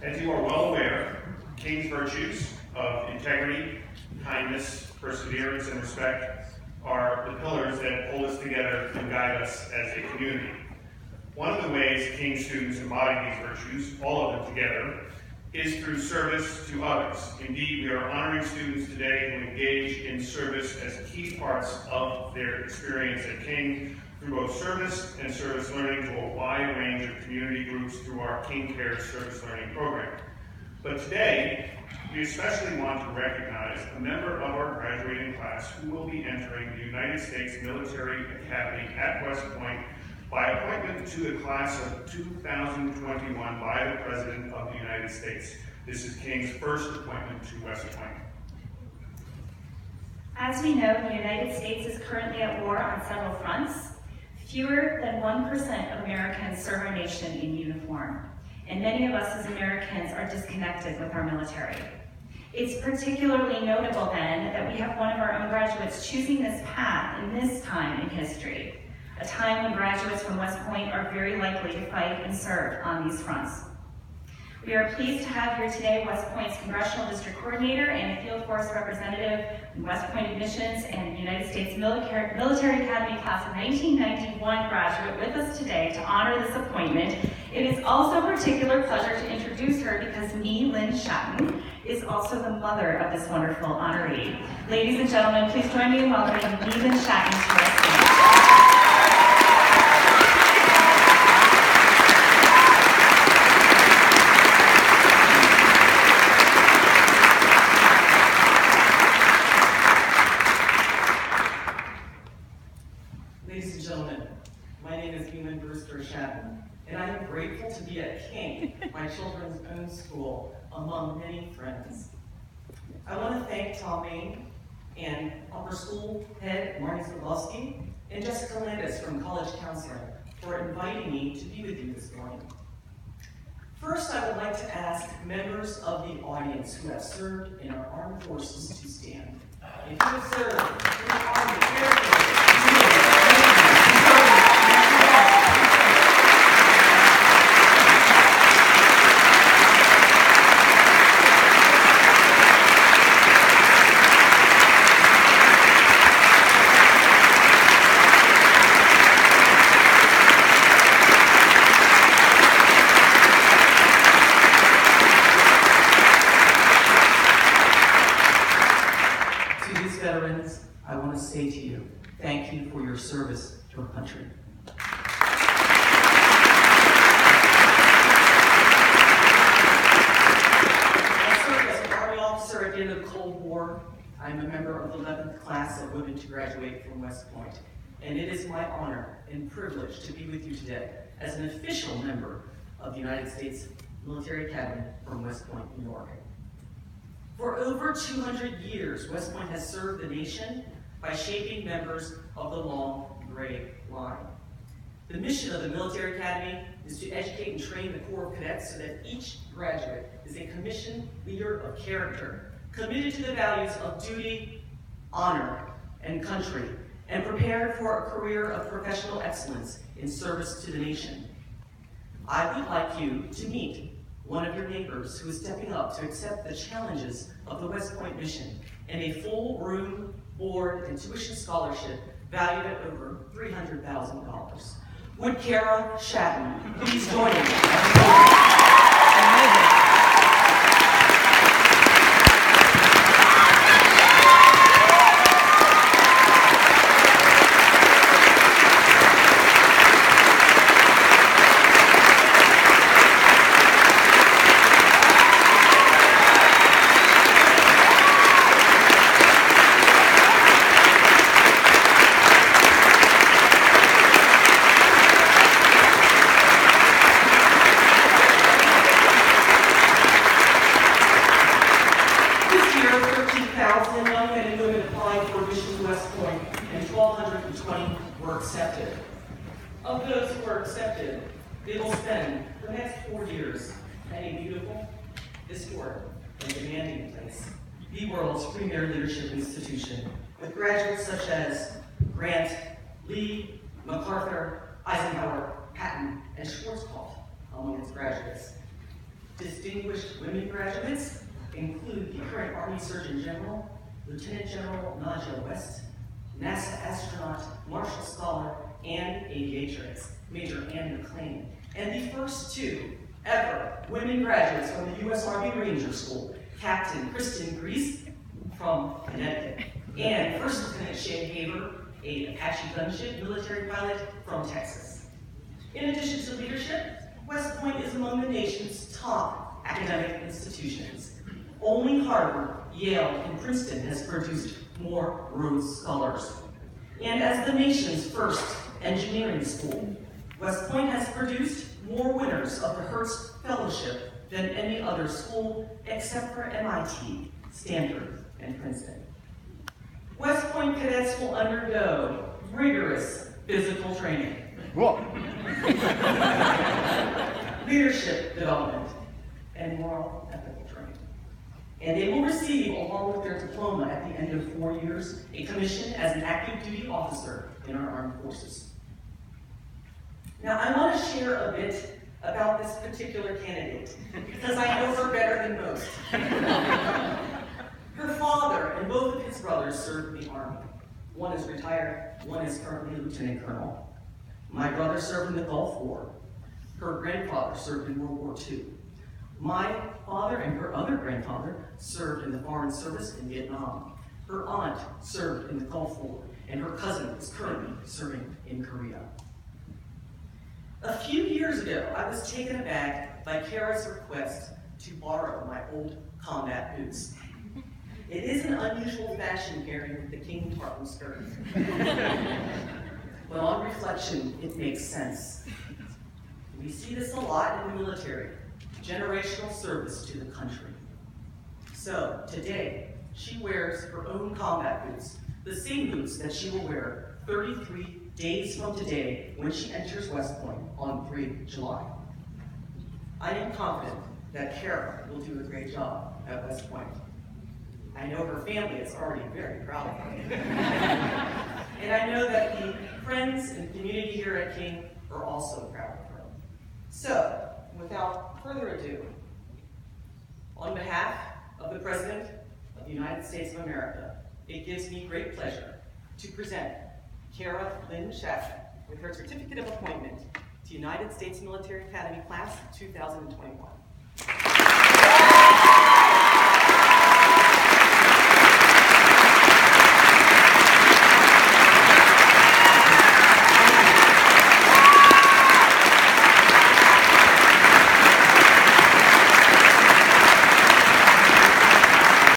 As you are well aware, King's virtues of integrity, kindness, perseverance, and respect are the pillars that hold us together and guide us as a community. One of the ways King students embody these virtues, all of them together, is through service to others. Indeed, we are honoring students today who engage in service as key parts of their experience at King through both service and service learning to a wide range of community groups through our King Cares service learning program. But today, we especially want to recognize a member of our graduating class who will be entering the United States Military Academy at West Point by appointment to the class of 2021 by the President of the United States. This is King's first appointment to West Point. As we know, the United States is currently at war on several fronts. Fewer than 1% of Americans serve our nation in uniform, and many of us as Americans are disconnected with our military. It's particularly notable then that we have one of our own graduates choosing this path in this time in history, a time when graduates from West Point are very likely to fight and serve on these fronts. We are pleased to have here today West Point's Congressional District Coordinator and a Field Force Representative in West Point Admissions and United States Military Academy Class of 1991 graduate with us today to honor this appointment. It is also a particular pleasure to introduce her because me, Lynn Shatton, is also the mother of this wonderful honoree. Ladies and gentlemen, please join me in welcoming me, Lynn Shatton, to our stage. Ladies and gentlemen, my name is Beeman Brewster Shatton, and I am grateful to be at King, my children's own school, among many friends. I want to thank Tom Main and Upper School Head Marnie Slabowski and Jessica Landis from College Counseling for inviting me to be with you this morning. First, I would like to ask members of the audience who have served in our armed forces to stand. If you have served in the Army, Air Force, veterans, I want to say to you, thank you for your service to our country. I served as an Army officer at the end of the Cold War. I'm a member of the 11th class of women to graduate from West Point, and it is my honor and privilege to be with you today as an official member of the United States Military Academy from West Point, New York. For over 200 years, West Point has served the nation by shaping members of the Long Gray Line. The mission of the Military Academy is to educate and train the Corps of Cadets so that each graduate is a commissioned leader of character, committed to the values of duty, honor, and country, and prepared for a career of professional excellence in service to the nation. I would like you to meet one of your neighbors who is stepping up to accept the challenges of the West Point mission and a full room, board, and tuition scholarship valued at over $300,000. Would Kara Shatton please join me? Accepted. Of those who are accepted, they will spend the next 4 years at a beautiful, historic, and demanding place, the world's premier leadership institution, with graduates such as Grant, Lee, MacArthur, Eisenhower, Patton, and Schwarzkopf, among its graduates. Distinguished women graduates include the current Army Surgeon General, Lieutenant General Nadja West, NASA astronaut, Marshall Scholar, and aviatrix, Major Anne McLean, and the first two ever women graduates from the U.S. Army Ranger School, Captain Kristen Grease from Connecticut, and First Lieutenant Shay Haber, a Apache gunship military pilot from Texas. In addition to leadership, West Point is among the nation's top academic institutions. Only Harvard, Yale, and Princeton has produced more Rhodes Scholars. And as the nation's first engineering school, West Point has produced more winners of the Hertz Fellowship than any other school except for MIT, Stanford, and Princeton. West Point cadets will undergo rigorous physical training, leadership development, and moral ethical training. And they will receive, along with their diploma at the end of 4 years, a commission as an active duty officer in our armed forces. Now, I want to share a bit about this particular candidate, because I know her better than most. Her father and both of his brothers served in the Army. One is retired, one is currently a lieutenant colonel. My brother served in the Gulf War. Her grandfather served in World War II. My father and her other grandfather served in the Foreign Service in Vietnam. Her aunt served in the Gulf War, and her cousin is currently serving in Korea. A few years ago, I was taken aback by Kara's request to borrow my old combat boots. It is an unusual fashion pairing with the King Tartan skirt. But on reflection, it makes sense. We see this a lot in the military, generational service to the country. So today, she wears her own combat boots, the same boots that she will wear 33 days from today when she enters West Point on 3 July. I am confident that Kara will do a great job at West Point. I know her family is already very proud of her. And I know that the friends and community here at King are also proud of her. So, without further ado, on behalf of the President of the United States of America, it gives me great pleasure to present Kara Lynn Schaffner with her certificate of appointment to United States Military Academy Class 2021.